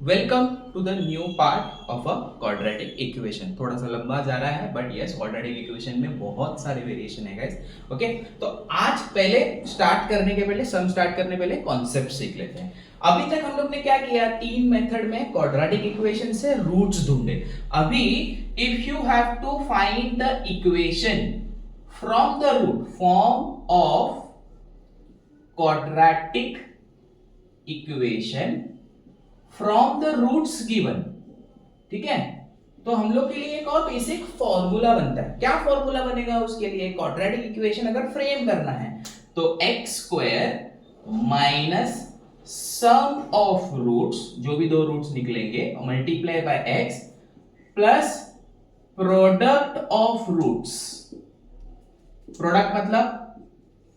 Welcome to the new part of a quadratic equation. थोड़ा सा लंबा जा रहा है बट यस, क्वाड्रेटिक इक्वेशन में बहुत सारे वेरिएशन है गाइस। ओके, तो आज पहले स्टार्ट करने के पहले सम स्टार्ट करने पहले कॉन्सेप्ट सीख लेते हैं। अभी तक हम लोग ने क्या किया, तीन मेथड में क्वाड्रेटिक इक्वेशन से रूट्स ढूंढे। अभी if you have to find the equation from the root form of quadratic equation from the roots given, ठीक है, तो हम लोग के लिए एक और बेसिक फॉर्मूला बनता है। क्या फॉर्मूला बनेगा उसके लिए? क्वाड्रेटिक इक्वेशन अगर फ्रेम करना है तो x square minus sum of roots, जो भी दो रूट्स निकलेंगे, multiply by x plus product of roots. Product मतलब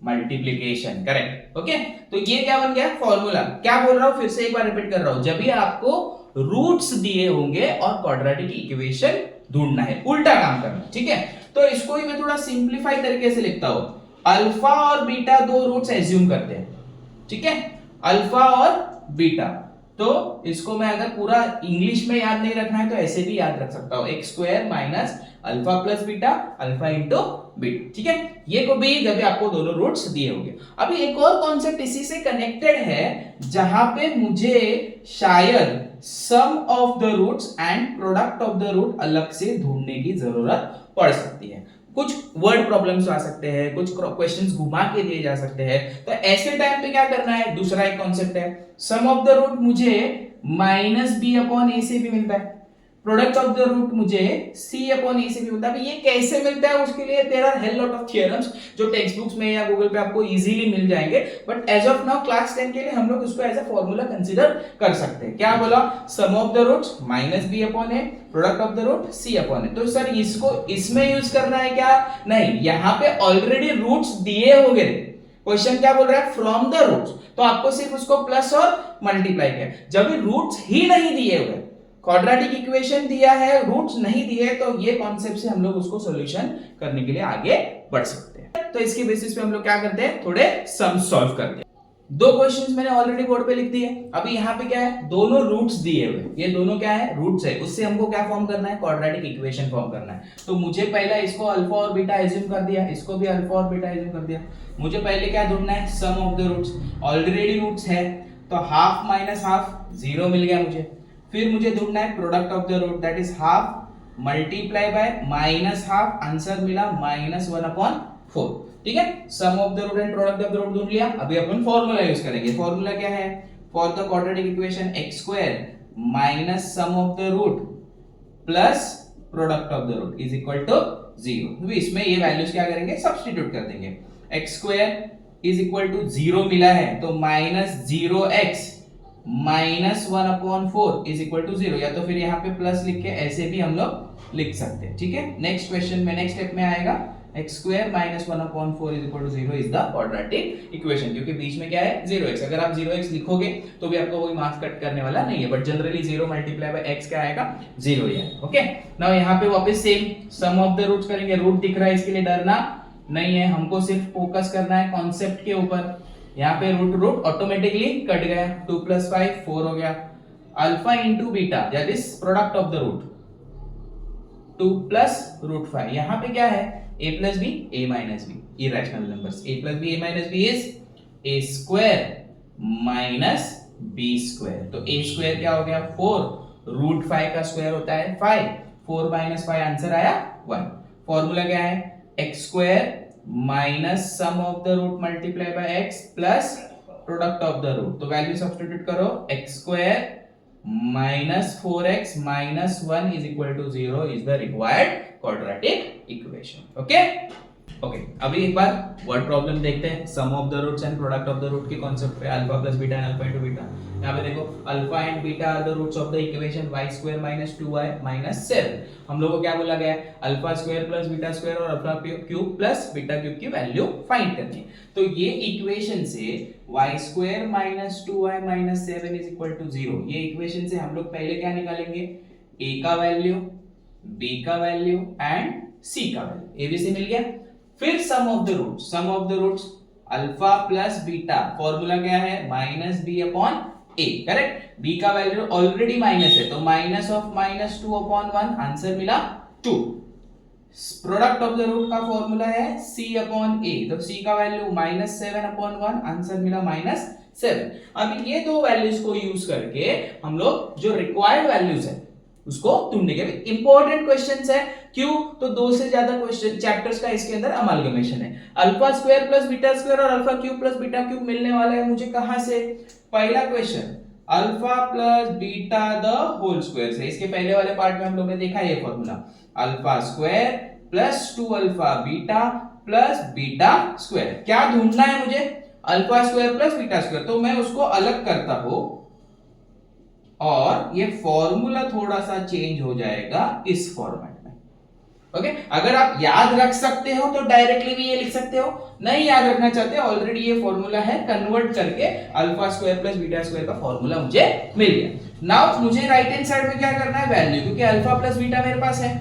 मल्टीप्लीकेशन, करेक्ट। ओके, तो ये क्या बन गया? फॉर्मूला। क्या बोल रहा हूं, फिर से एक बार रिपीट कर रहा हूं। जब भी आपको रूट्स दिए होंगे और क्वाड्रेटिक इक्वेशन ढूंढना है, उल्टा काम करना, ठीक है, तो इसको ही मैं थोड़ा सिंप्लीफाई तरीके से लिखता हूं। अल्फा और बीटा दो रूट्स एज्यूम करते हैं, ठीक है, अल्फा और बीटा। तो इसको मैं अगर पूरा इंग्लिश में याद नहीं रखना है तो ऐसे भी याद रख सकता हूं, x square minus alpha plus beta, alpha into beta, ठीक है। ये को भी जब आपको दोनों रूट्स दिए होंगे। अभी एक और कॉन्सेप्ट इसी से कनेक्टेड है, जहां पे मुझे शायद sum of the roots and product of the root अलग से ढूंढने की जरूरत पड़ सकती है। कुछ वर्ड प्रॉब्लम्स आ सकते हैं, कुछ क्वेश्चंस घुमा के दिए जा सकते हैं, तो ऐसे टाइम पे क्या करना है? दूसरा एक कॉन्सेप्ट है, सम ऑफ द रूट मुझे माइनस बी अपॉन ए से भी मिलता है, प्रोडक्ट ऑफ द रूट मुझे सी अपॉन ए से भी मिलता है। ये कैसे मिलता है? उसके लिए there are hell lot of theorems जो टेक्स्ट बुक्स में या गूगल पे आपको इजीली मिल जाएंगे, but as of now class 10 के लिए हम लोग इसको एज अ फॉर्मूला कंसीडर कर सकते हैं। क्या बोला? Sum of the roots minus B upon A, product of the root C upon A. तो सर इसको इसमें यूज करना है क्या? नहीं, यहां पे ऑलरेडी रूट्स दिए हो गए। क्वेश्चन क्या बोल रहा है? फ्रॉम द रूट्स, तो आपको सिर्फ उसको प्लस और मल्टीप्लाई किया। जब भी रूट्स ही नहीं दिए हुए, क्वाड्रेटिक इक्वेशन दिया है, रूट्स नहीं दिए, तो ये कॉन्सेप्ट से हम लोग उसको सॉल्यूशन करने के लिए आगे बढ़ सकते हैं। तो इसके बेसिस पे हम लोग क्या करते हैं, थोड़े सम सॉल्व करते हैं। दो क्वेश्चंस मैंने ऑलरेडी बोर्ड पे लिख दिए। अभी यहाँ पे क्या है? दोनों रूट्स दिए हुए, ये दोनों क्या है? रूट्स है। उससे हमको क्या फॉर्म करना है? क्वाड्रेटिक इक्वेशन फॉर्म करना है। तो मुझे पहला इसको अल्फा और बीटा एज्यूम कर दिया, इसको भी अल्फा और बीटा एज्यूम कर दिया। मुझे पहले क्या ढूंढना है? Sum of the roots. Already roots है तो हाफ माइनस हाफ, जीरो मिल गया मुझे। फिर मुझे ढूंढना है product of the root, that is half multiply by minus half, answer मिला माइनस वन अपॉन फोर, ठीक है। Sum of the root and product of the root ढूंढ लिया। अभी अपन फॉर्मूला यूज करेंगे। फॉर्मूला क्या है? For the quadratic equation X square minus sum of the root plus product of the root is equal to zero. तो इसमें ये वैल्यूज क्या करेंगे? सब्स्टिट्यूट कर देंगे। X square is equal to zero मिला है तो minus zero x minus one upon four is equal to zero, या तो फिर यहाँ पे प्लस लिख के ऐसे भी हम लोग लिख सकते हैं, ठीक है। नेक्स्ट क्वेश्चन में, नेक्स्ट स्टेप में आएगा x square minus one upon four is equal to zero is the quadratic equation, क्योंकि बीच में क्या है? Zero x. अगर आप जीरो एक्स लिखोगे तो भी आपको कोई मार्क्स कट करने वाला नहीं है, but generally zero multiply by x क्या आएगा? जीरो ही है। ओके, नाउ यहाँ पे वापस same sum of the roots करेंगे। रूट दिख रहा है, इसके लिए डरना नहीं है, हमको सिर्फ फोकस करना है कॉन्सेप्ट के ऊपर। यहाँ पे रूट रूट ऑटोमेटिकली कट गया, 2 + 5 4 हो गया। Alpha into beta that is product of the root, 2 + √5। यहाँ पे क्या है? a + b a - b, irrational numbers. a + b a - b is a square minus b square. तो a स्क्वायर क्या हो गया? 4, √5 का स्क्वायर होता है 5, 4 - 5 आंसर आया 1। फॉर्मूला क्या है? x square minus sum of the root multiply by x plus product of the root. तो वैल्यू सब्स्टिट्यूट करो, x square minus 4x minus 1 is equal to 0 is the required quadratic equation. Okay okay, अभी एक बार word problem देखते हैं। Sum of the roots and product of the root के concept पे, alpha plus beta and alpha into beta. यहां पे देखो, alpha and beta are the roots of the equation y square minus 2y minus 7। हम लोगों को क्या बोला गया है? Alpha square plus beta square और alpha cube plus beta cube की वैल्यू फाइंड करनी है। तो ये इक्वेशन से y square minus 2y minus 7 is equal to 0, ये इक्वेशन से हम लोग पहले क्या निकालेंगे? a का वैल्यू, b का वैल्यू एंड c का वैल्यू। abc मिल गया। फिर sum of the roots, sum of the roots alpha plus beta, formula क्या है? Minus B upon A, correct. B का वैल्यू ऑलरेडी माइनस है तो माइनस ऑफ माइनस 2/1, आंसर मिला 2। प्रोडक्ट ऑफ द रूट का फॉर्मूला है c अपॉन ए, तो c का वैल्यू -7/1, आंसर मिला -7। अब ये दो वैल्यूज को यूज करके हम लोग जो रिक्वायर्ड वैल्यूज है उसको ढूंढने के इंपॉर्टेंट क्वेश्चंस है। क्यों? तो दो से ज्यादा क्वेश्चन चैप्टर्स का इसके अंदर अमालगमेशन है। Alpha square plus beta square और alpha cube plus beta cube मिलने वाला है मुझे कहां से? पहला question alpha plus beta the whole square से। इसके पहले वाले पार्ट में हम लोग ने देखा ये formula, alpha square plus 2 alpha beta plus beta square. क्या ढूंढना है मुझे? Alpha square plus beta square. तो मैं उसको अलग करता हूं और ये फॉर्मूला थोड़ा सा चेंज हो जाएगा इस फॉर्मेट में। ओके, अगर आप याद रख सकते हो तो डायरेक्टली भी ये लिख सकते हो, नहीं याद रखना चाहते ऑलरेडी ये फॉर्मूला है, कन्वर्ट करके alpha square plus beta square का फॉर्मूला मुझे मिल गया। नाउ मुझे राइट हैंड साइड में क्या करना है? वैल्यू, क्योंकि अल्फा प्लस बीटा मेरे पास है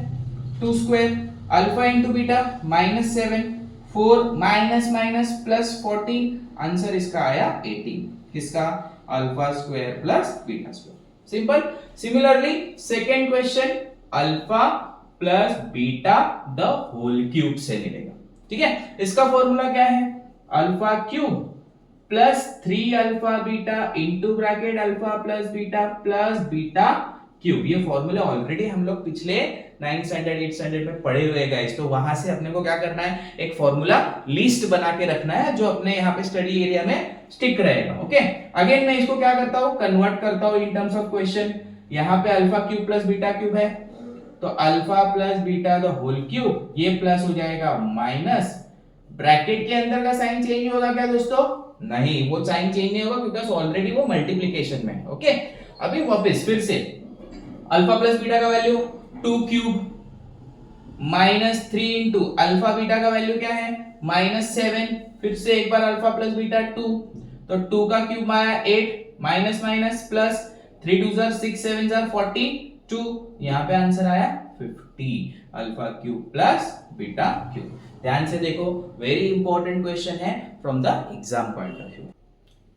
2 square, alpha into beta -7, 4 minus minus plus 14, answer इसका आया 18। किसका? Alpha square plus beta square. Simple. Similarly second question alpha plus beta the whole cube से मिलेगा। ठीक है, इसका फॉर्मूला क्या है? Alpha cube plus 3 alpha beta into bracket alpha plus beta cube. ये फॉर्मूला ऑलरेडी हम लोग पिछले 9th स्टैंडर्ड 8th स्टैंडर्ड में पढ़े हुए गाइस, तो वहां से अपने को क्या करना है? एक फॉर्मूला लिस्ट बना के रखना है जो अपने यहाँ पे स्टडी एरिया में स्टिक रहेगा। ओके, अगेन मैं इसको क्या करता हूँ? कन्वर्ट करता हूँ इन टर्म्स ऑफ क्वेश्चन। यहाँ पे alpha cube plus beta cube है तो alpha plus beta the whole cube, ये प्लस हो जाएगा माइनस, ब्रैकेट के अंदर का साइन चेंज होगा क्या दोस्तों? नहीं, वो साइन चेंज नहीं होगा क्योंकि ऑलरेडी वो मल्टीप्लिकेशन में है। ओके, अभी वापस फिर से अल्फा प्लस बीटा का value 2 cube minus 3 into alpha beta का वैल्यू क्या है? -7, फिर से एक बार अल्फा प्लस बीटा 2, तो 2 का क्यूब आया 8, माइनस माइनस प्लस 3 2 6 7 42, यहाँ पे आंसर आया 50। Alpha cube plus beta cube. ध्यान से देखो, वेरी इंपॉर्टेंट क्वेश्चन है from the exam point of view.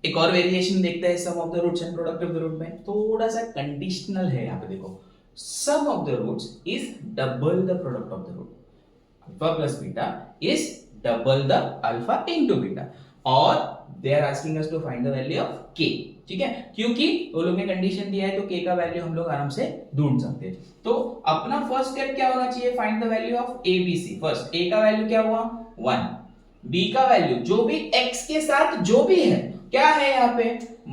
एक और वेरिएशन देखते हैं sum of the roots and product of the root में। थोड़ा सा कंडीशनल है यहाँ पे, देखो sum of the roots is double the product of the root. Alpha plus beta is double the alpha into beta और they are asking us to find the value of k। ठीक है, क्योंकि वो लोग ने कंडीशन दिया है तो k का वैल्यू हम लोग आराम से ढूंढ सकते हैं। तो अपना फर्स्ट स्टेप क्या होना चाहिए? Find the value of a b c। First a का वैल्यू क्या हुआ? 1, b का वैल्यू जो भी x के साथ जो भी है, क्या है यहाँ पे?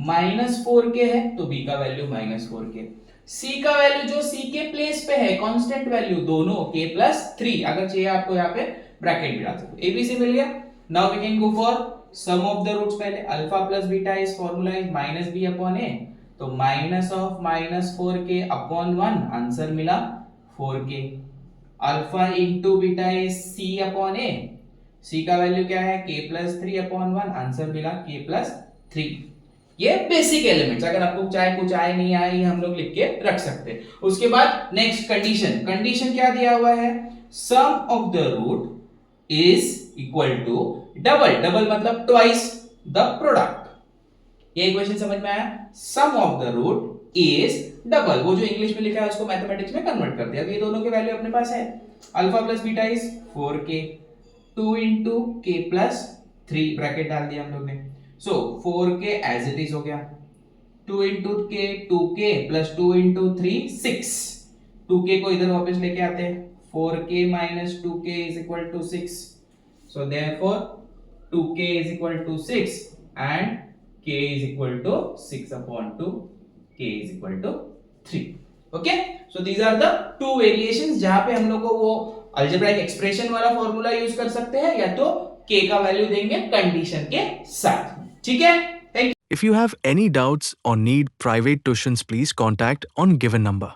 -4k है तो b का वैल्यू -4k। c का वैल्यू जो c के प्लेस पे है, कांस्टेंट वैल्यू दोनों k + 3, अगर चाहिए आपको यहाँ पे ब्रैकेट भी डाल सकते हो। abc मिल गया। Now we can go for sum of the roots. पहले alpha plus beta is formula is -b upon a, तो minus of -4k upon 1, answer मिला 4k। Alpha into beta is c upon a, c का value क्या है? k + 3 upon 1, answer मिला k + 3। ये basic elements, अगर आपको चाहे कुछ आए नहीं आए, ये हम लोग लिख के रख सकते हैं। उसके बाद नेक्स्ट कंडीशन क्या दिया हुआ है? Sum of the root is equal to double मतलब ट्वाइस द प्रोडक्ट। ये इक्वेशन समझ में आया? Sum of the root is double, वो जो इंग्लिश में लिखा है उसको मैथमेटिक्स में कन्वर्ट कर दिया। अब ये दोनों के वैल्यू अपने पास है। Alpha plus beta is 4k, 2 into k + 3 bracket डाल दिया हम लोग ने। सो 4k एज इट इज हो गया, 2 into k 2k + 2 into 3 6, 2k को इधर वापस लेके आते हैं, 4k - 2k is equal to 6। So therefore 2k is equal to 6 and k is equal to 6 upon 2, k is equal to 3। Okay, so these are the two variations जहां पे हम लोग को वो अलजेब्राइक एक्सप्रेशन वाला फॉर्मूला यूज कर सकते हैं या तो k का वैल्यू देंगे कंडीशन के साथ। ठीक है, thank you. If you have any doubts or need private tuitions, please contact on given number.